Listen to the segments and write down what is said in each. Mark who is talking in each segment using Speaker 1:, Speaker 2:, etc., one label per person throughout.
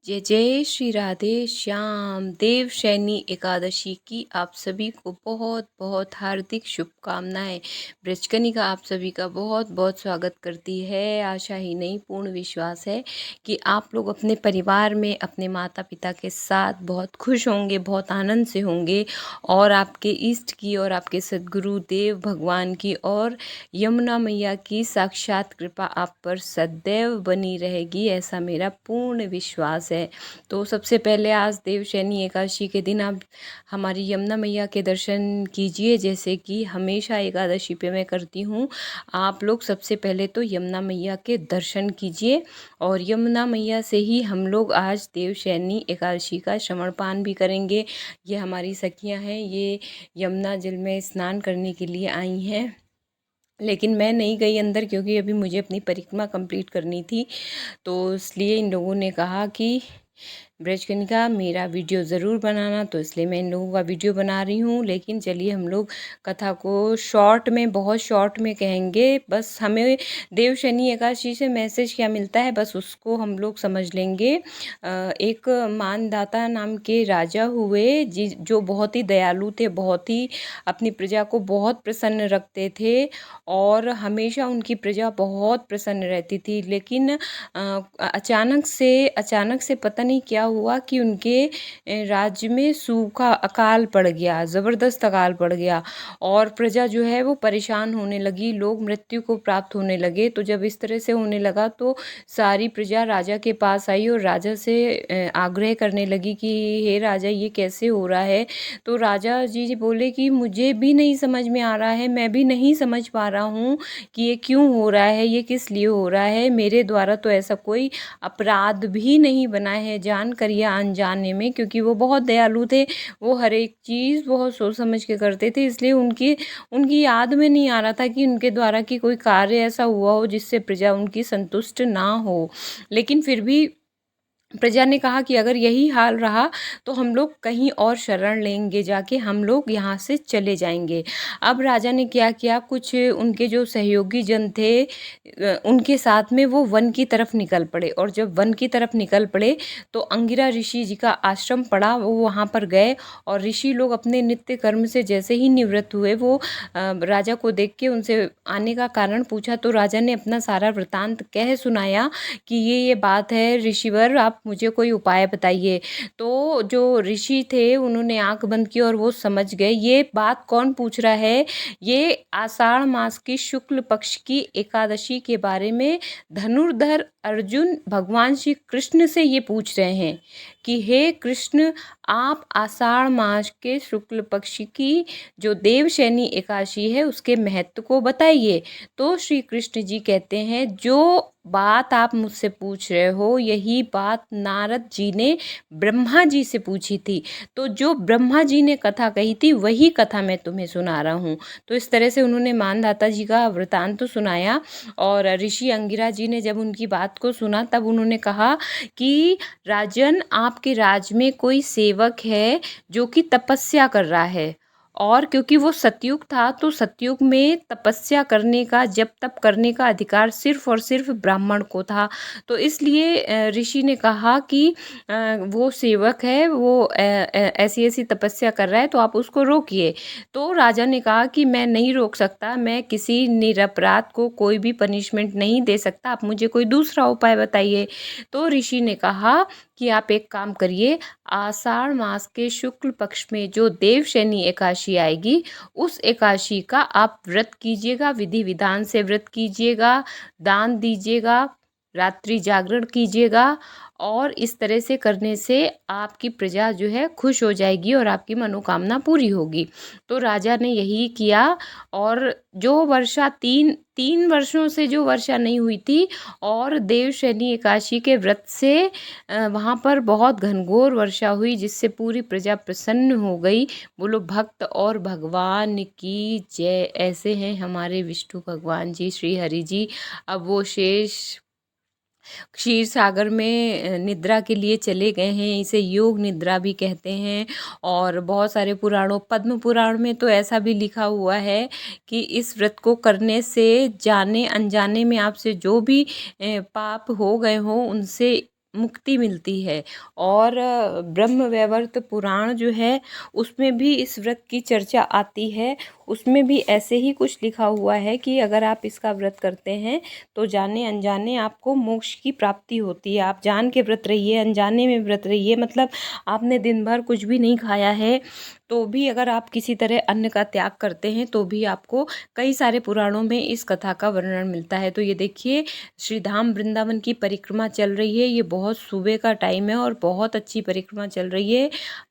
Speaker 1: जय जय श्री राधे श्याम। देवशयनी एकादशी की आप सभी को बहुत बहुत हार्दिक शुभकामनाएं। बृचकनिका आप सभी का बहुत बहुत स्वागत करती है। आशा ही नहीं, पूर्ण विश्वास है कि आप लोग अपने परिवार में अपने माता पिता के साथ बहुत खुश होंगे, बहुत आनंद से होंगे और आपके इष्ट की और आपके सद्गुरु देव भगवान की और यमुना मैया की साक्षात कृपा आप पर सदैव बनी रहेगी, ऐसा मेरा पूर्ण विश्वास है। तो सबसे पहले आज देवशयनी एकादशी के दिन आप हमारी यमुना मैया के दर्शन कीजिए, जैसे कि हमेशा एकादशी पे मैं करती हूँ। आप लोग सबसे पहले तो यमुना मैया के दर्शन कीजिए और यमुना मैया से ही हम लोग आज देवशयनी एकादशी का श्रवण पान भी करेंगे। ये हमारी सखियाँ हैं, ये यमुना जल में स्नान करने के लिए आई हैं, लेकिन मैं नहीं गई अंदर क्योंकि अभी मुझे अपनी परिक्रमा कंप्लीट करनी थी। तो इसलिए इन लोगों ने कहा कि बृजकनिका मेरा वीडियो ज़रूर बनाना, तो इसलिए मैं इन लोगों का वीडियो बना रही हूँ। लेकिन चलिए हम लोग कथा को शॉर्ट में, बहुत शॉर्ट में कहेंगे। बस हमें देवशयनी एकादशी से मैसेज क्या मिलता है बस उसको हम लोग समझ लेंगे। एक मानदाता नाम के राजा हुए जो बहुत ही दयालु थे, बहुत ही अपनी प्रजा को बहुत प्रसन्न रखते थे और हमेशा उनकी प्रजा बहुत प्रसन्न रहती थी। लेकिन अचानक से पता नहीं क्या हुआ कि उनके राज्य में सूखा, अकाल पड़ गया, ज़बरदस्त अकाल पड़ गया और प्रजा जो है वो परेशान होने लगी, लोग मृत्यु को प्राप्त होने लगे। तो जब इस तरह से होने लगा तो सारी प्रजा राजा के पास आई और राजा से आग्रह करने लगी कि हे राजा, ये कैसे हो रहा है। तो राजा जी बोले कि मुझे भी नहीं समझ में आ रहा है, मैं भी नहीं समझ पा रहा हूँ कि ये क्यों हो रहा है, ये किस लिए हो रहा है। मेरे द्वारा तो ऐसा कोई अपराध भी नहीं बना है, जान कर या अनजाने में, क्योंकि वो बहुत दयालु थे। वो हर एक चीज़ बहुत सोच समझ के करते थे, इसलिए उनकी उनकी याद में नहीं आ रहा था कि उनके द्वारा कि कोई कार्य ऐसा हुआ हो जिससे प्रजा उनकी संतुष्ट ना हो। लेकिन फिर भी प्रजा ने कहा कि अगर यही हाल रहा तो हम लोग कहीं और शरण लेंगे, जाके हम लोग यहाँ से चले जाएंगे। अब राजा ने क्या किया, कुछ उनके जो सहयोगी जन थे उनके साथ में वो वन की तरफ निकल पड़े और जब वन की तरफ निकल पड़े तो अंगिरा ऋषि जी का आश्रम पड़ा, वो वहाँ पर गए और ऋषि लोग अपने नित्य कर्म से जैसे ही निवृत्त हुए वो राजा को देख के उनसे आने का कारण पूछा। तो राजा ने अपना सारा वृतांत कह सुनाया कि ये बात है ऋषिवर, आप मुझे कोई उपाय बताइए। तो जो ऋषि थे उन्होंने आंख बंद की और वो समझ गए ये बात कौन पूछ रहा है। ये आषाढ़ मास की शुक्ल पक्ष की एकादशी के बारे में धनुर्धर अर्जुन भगवान श्री कृष्ण से ये पूछ रहे हैं कि हे कृष्ण, आप आषाढ़ मास के शुक्ल पक्ष की जो देवशयनी एकादशी है उसके महत्व को बताइए। तो श्री कृष्ण जी कहते हैं जो बात आप मुझसे पूछ रहे हो यही बात नारद जी ने ब्रह्मा जी से पूछी थी। तो जो ब्रह्मा जी ने कथा कही थी वही कथा मैं तुम्हें सुना रहा हूँ। तो इस तरह से उन्होंने मानदाता जी का वृतांत तो सुनाया और ऋषि अंगिरा जी ने जब उनकी बात को सुना तब उन्होंने कहा कि राजन, आपके राज में कोई सेवक है जो कि तपस्या कर रहा है और क्योंकि वो सतयुग था तो सतयुग में तपस्या करने का, जप तप करने का अधिकार सिर्फ और सिर्फ ब्राह्मण को था। तो इसलिए ऋषि ने कहा कि वो सेवक है, वो ऐसी ऐसी तपस्या कर रहा है तो आप उसको रोकिए। तो राजा ने कहा कि मैं नहीं रोक सकता, मैं किसी निरपराध को कोई भी पनिशमेंट नहीं दे सकता, आप मुझे कोई दूसरा उपाय बताइए। तो ऋषि ने कहा कि आप एक काम करिए, आषाढ़ मास के शुक्ल पक्ष में जो देवशयनी एकादशी आएगी उस एकादशी का आप व्रत कीजिएगा, विधि विधान से व्रत कीजिएगा, दान दीजिएगा, रात्रि जागरण कीजिएगा और इस तरह से करने से आपकी प्रजा जो है खुश हो जाएगी और आपकी मनोकामना पूरी होगी। तो राजा ने यही किया और जो वर्षा तीन वर्षों से जो वर्षा नहीं हुई थी और देवशयनी एकादशी के व्रत से वहाँ पर बहुत घनघोर वर्षा हुई जिससे पूरी प्रजा प्रसन्न हो गई। बोलो भक्त और भगवान की जय। ऐसे हैं हमारे विष्णु भगवान जी, श्री हरि जी। अब वो शेष क्षीर सागर में निद्रा के लिए चले गए हैं, इसे योग निद्रा भी कहते हैं। और बहुत सारे पुराणों, पद्म पुराण में तो ऐसा भी लिखा हुआ है कि इस व्रत को करने से जाने अनजाने में आपसे जो भी पाप हो गए हों उनसे मुक्ति मिलती है। और ब्रह्मवैवर्त पुराण जो है उसमें भी इस व्रत की चर्चा आती है। उसमें भी ऐसे ही कुछ लिखा हुआ है कि अगर आप इसका व्रत करते हैं तो जाने अनजाने आपको मोक्ष की प्राप्ति होती है। आप जान के व्रत रहिए, अनजाने में व्रत रहिए, मतलब आपने दिन भर कुछ भी नहीं खाया है तो भी अगर आप किसी तरह अन्न का त्याग करते हैं तो भी आपको कई सारे पुराणों में इस कथा का वर्णन मिलता है। तो ये देखिए, श्री धाम वृंदावन की परिक्रमा चल रही है। ये बहुत सुबह का टाइम है और बहुत अच्छी परिक्रमा चल रही है।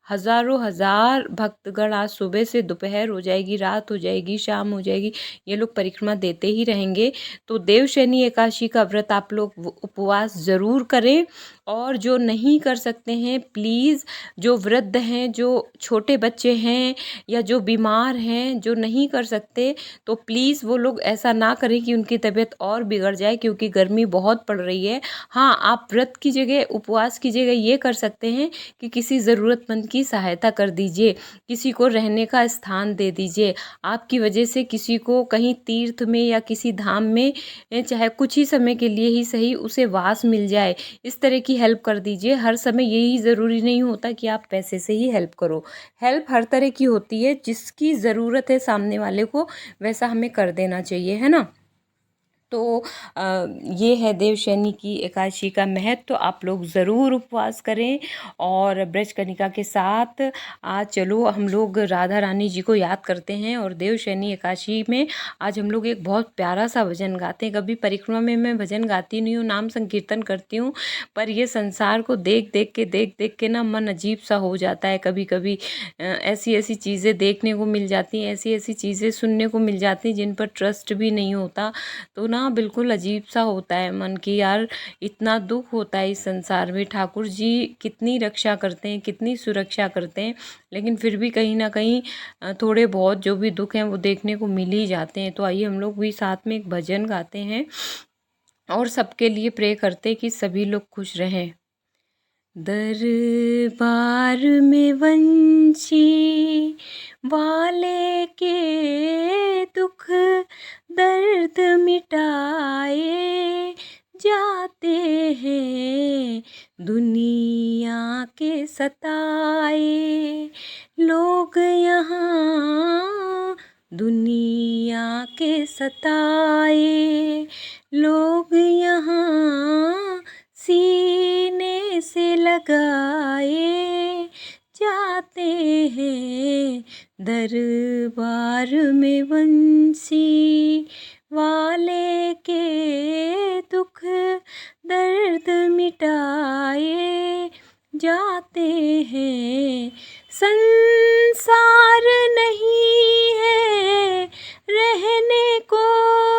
Speaker 1: हजारों हजार भक्तगण आज सुबह से दोपहर हो जाएगी, रात हो जाएगी, शाम हो जाएगी, ये लोग परिक्रमा देते ही रहेंगे। तो देवशयनी एकादशी का व्रत आप लोग उपवास ज़रूर करें। और जो नहीं कर सकते हैं प्लीज़, जो वृद्ध हैं, जो छोटे बच्चे हैं या जो बीमार हैं, जो नहीं कर सकते, तो प्लीज़ वो लोग ऐसा ना करें कि उनकी तबीयत और बिगड़ जाए, क्योंकि गर्मी बहुत पड़ रही है। हाँ, आप व्रत की जगह, उपवास की जगह ये कर सकते हैं कि किसी ज़रूरतमंद की सहायता कर दीजिए, किसी को रहने का स्थान दे दीजिए। आपकी वजह से किसी को कहीं तीर्थ में या किसी धाम में चाहे कुछ ही समय के लिए ही सही उसे वास मिल जाए, इस तरह की हेल्प कर दीजिए। हर समय यही ज़रूरी नहीं होता कि आप पैसे से ही हेल्प करो। हेल्प हर तरह की होती है, जिसकी ज़रूरत है सामने वाले को वैसा हमें कर देना चाहिए, है ना। तो ये है देवशयनी की एकादशी का महत्व। तो आप लोग ज़रूर उपवास करें और ब्रजकनिका के साथ आज चलो हम लोग राधा रानी जी को याद करते हैं। और देवशयनी एकादशी में आज हम लोग एक बहुत प्यारा सा भजन गाते हैं। कभी परिक्रमा में मैं भजन गाती नहीं हूँ, नाम संकीर्तन करती हूँ, पर ये संसार को देख देख के ना मन अजीब सा हो जाता है। कभी कभी ऐसी ऐसी चीज़ें देखने को मिल जाती हैं, ऐसी ऐसी चीज़ें सुनने को मिल जाती हैं जिन पर ट्रस्ट भी नहीं होता। तो ना बिल्कुल अजीब सा होता है मन की, यार इतना दुख होता है इस संसार में। ठाकुर जी कितनी रक्षा करते हैं, कितनी सुरक्षा करते हैं, लेकिन फिर भी कहीं ना कहीं थोड़े बहुत जो भी दुख हैं वो देखने को मिल ही जाते हैं। तो आइए हम लोग भी साथ में एक भजन गाते हैं और सबके लिए प्रे करते हैं कि सभी लोग खुश रहें। दरबार में वंशी वाले के दुख दर्द मिटाए जाते हैं, दुनिया के सताए लोग यहाँ, दुनिया के सताए लोग यहाँ सीने से लगाए जाते हैं, दरबार में बंसी वाले के दुख दर्द मिटाए जाते हैं। संसार नहीं है रहने को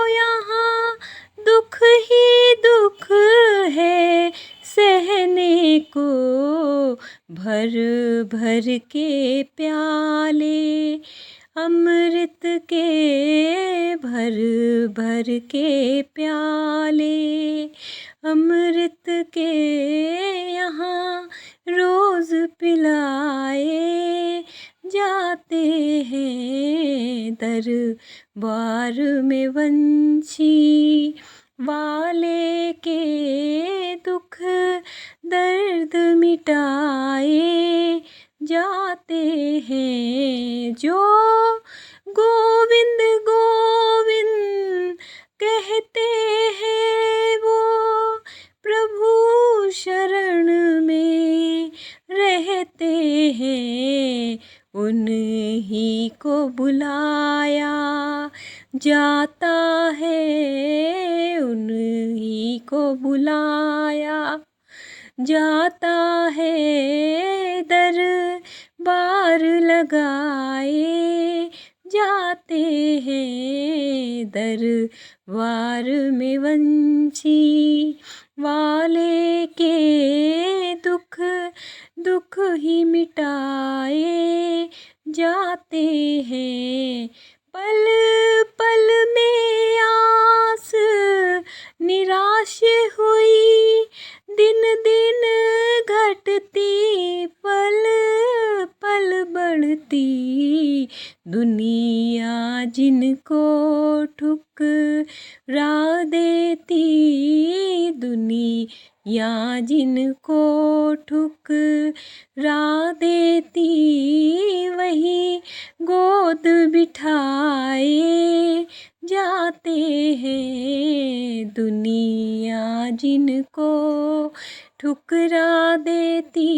Speaker 1: यहाँ, दुख ही दुख है सहने को, भर भर के प्याले अमृत के, भर भर के प्याले अमृत के यहाँ रोज पिलाए जाते हैं, दरबार में वंशी वाले के दुख दर्द मिटाए जाते हैं। जो गोविंद गोविंद कहते हैं वो प्रभु शरण में रहते हैं, उन्हीं को बुलाया जाता है, उन्हीं को बुलाया जाता है, दरबार लगाए जाते हैं, दरबार में वंशी वाले के दुख दुख ही मिटाए जाते हैं। पल पल में आस निराश हुई, दिन दिन घटती, पल पल बढ़ती, दुनिया जिनको ठुकरा देती, दुनिया या जिनको ठुकरा देती वही गोद बिठाए जाते हैं। दुनिया जिनको ठुकरा देती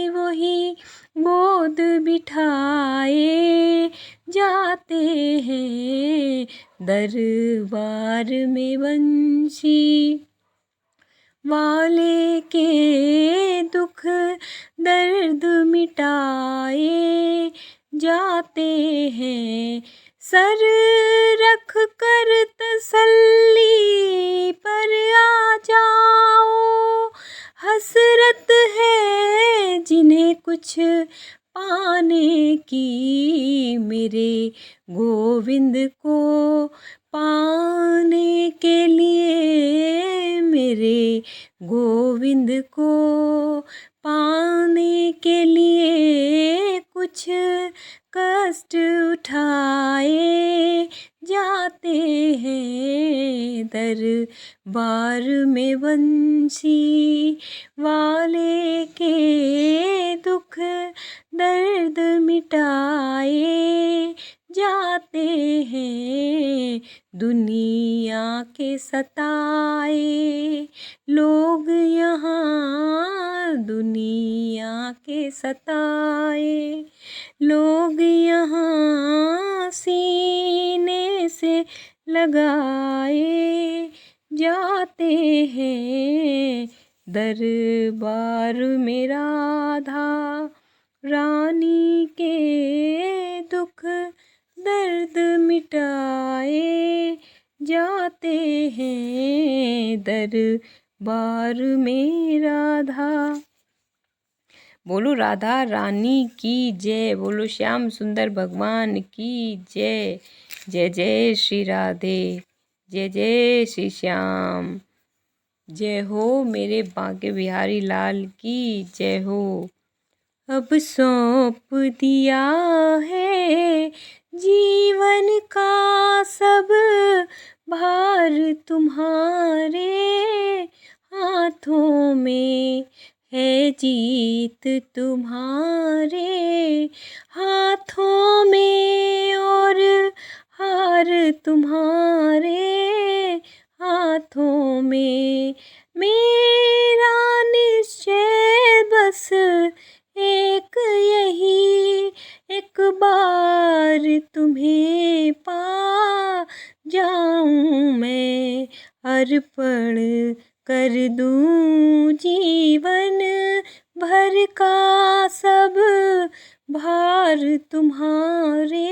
Speaker 1: वही गोद बिठाए जाते हैं। दरबार में बंसी वाले के दुख दर्द मिटाए जाते हैं। सर रख कर तसल्ली पर आ जाओ, हसरत है जिन्हें कुछ पाने की, मेरे गोविंद को पाने के लिए, मेरे गोविंद को पाने के लिए कुछ कष्ट उठाए जाते हैं। दरबार में बंसी वाले के दुख दर्द मिटाए जाते हैं। दुनिया के सताए लोग यहाँ, दुनिया के सताए लोग यहाँ सीने से लगाए जाते हैं। दरबार में राधा रानी के दुख दर्द मिटाए जाते हैं। दरबार में राधा। बोलो राधा रानी की जय, बोलो श्याम सुंदर भगवान की जय। जय जय श्री राधे, जय जय श्री श्याम। जय हो मेरे बांके बिहारी लाल की जय हो। अब सौंप दिया है जीवन का सब भार तुम्हारे हाथों में है, जीत तुम्हारे हाथों में और हार तुम्हारे हाथों में। मेरा निश्चय बस एक यही, एक बार तुम्हें पा जाऊं मैं, अर्पण कर दूं जीवन भर का सब भार तुम्हारे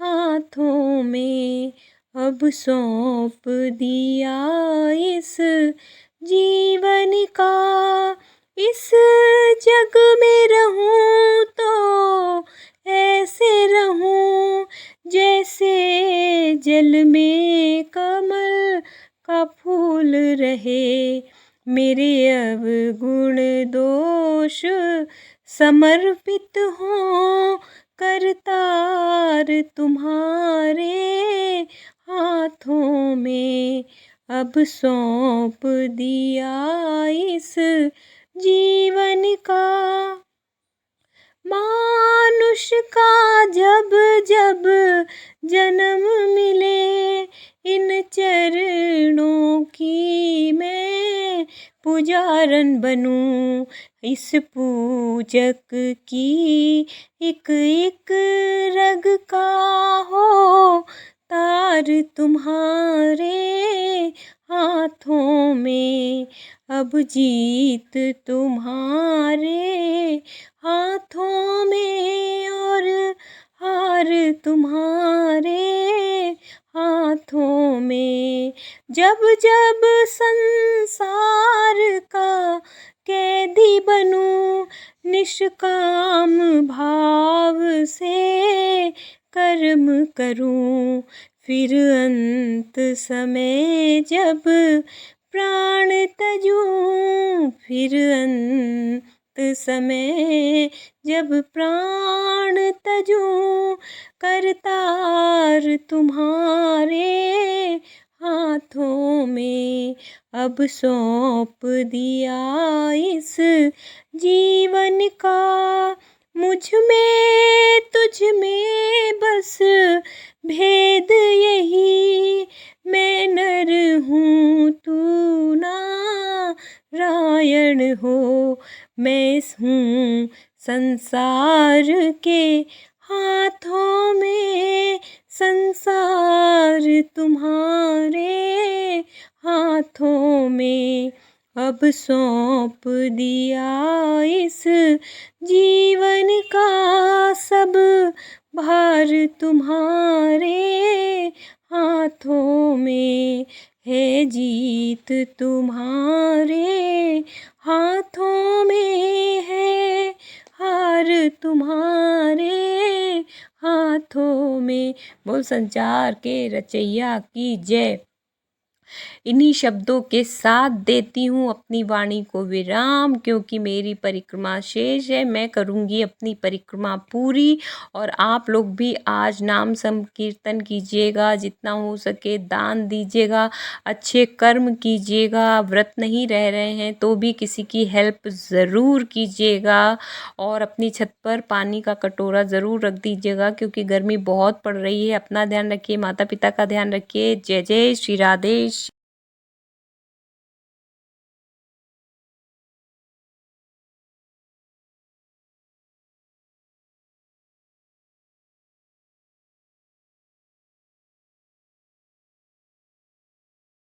Speaker 1: हाथों में। अब सौंप दिया इस जीवन का, इस जग में रहूं तो ऐसे रहूं जैसे जल में कमल का फूल रहे। मेरे अवगुण दोष समर्पित हों करतार तुम्हारे हाथों में। अब सौंप दिया इस जीवन का। मानुष का जब जब जन्म मिले, इन चरणों की मैं पुजारन बनूं। इस पूजक की एक एक रग का हो तार तुम्हारे हाथों में। अब जीत तुम्हारे हाथों में और हार तुम्हारे हाथों में। जब जब संसार का कैदी बनूं, निष्काम भाव से कर्म करूं। फिर अंत समय जब प्राण तजूं, फिर अंत समय जब प्राण तजूं, करतार तुम्हारे हाथों में, अब सौंप दिया इस जीवन का। मुझ में तुझ में बस भेद यही, मैं नर हूँ तू नारायण हो। मैं हूँ संसार के हाथों में, संसार तुम्हारे हाथों में। अब सौंप दिया इस जीवन का सब भार तुम्हारे हाथों में है। जीत तुम्हारे हाथों में है, हार तुम्हारे हाथों में। बोल संचार के रचैया की जय। इन्हीं शब्दों के साथ देती हूँ अपनी वाणी को विराम, क्योंकि मेरी परिक्रमा शेष है। मैं करूँगी अपनी परिक्रमा पूरी, और आप लोग भी आज नाम संकीर्तन कीजिएगा, जितना हो सके दान दीजिएगा, अच्छे कर्म कीजिएगा। व्रत नहीं रह रहे हैं तो भी किसी की हेल्प ज़रूर कीजिएगा, और अपनी छत पर पानी का कटोरा ज़रूर रख दीजिएगा, क्योंकि गर्मी बहुत पड़ रही है। अपना ध्यान रखिए, माता पिता का ध्यान रखिए। जय जय श्री राधे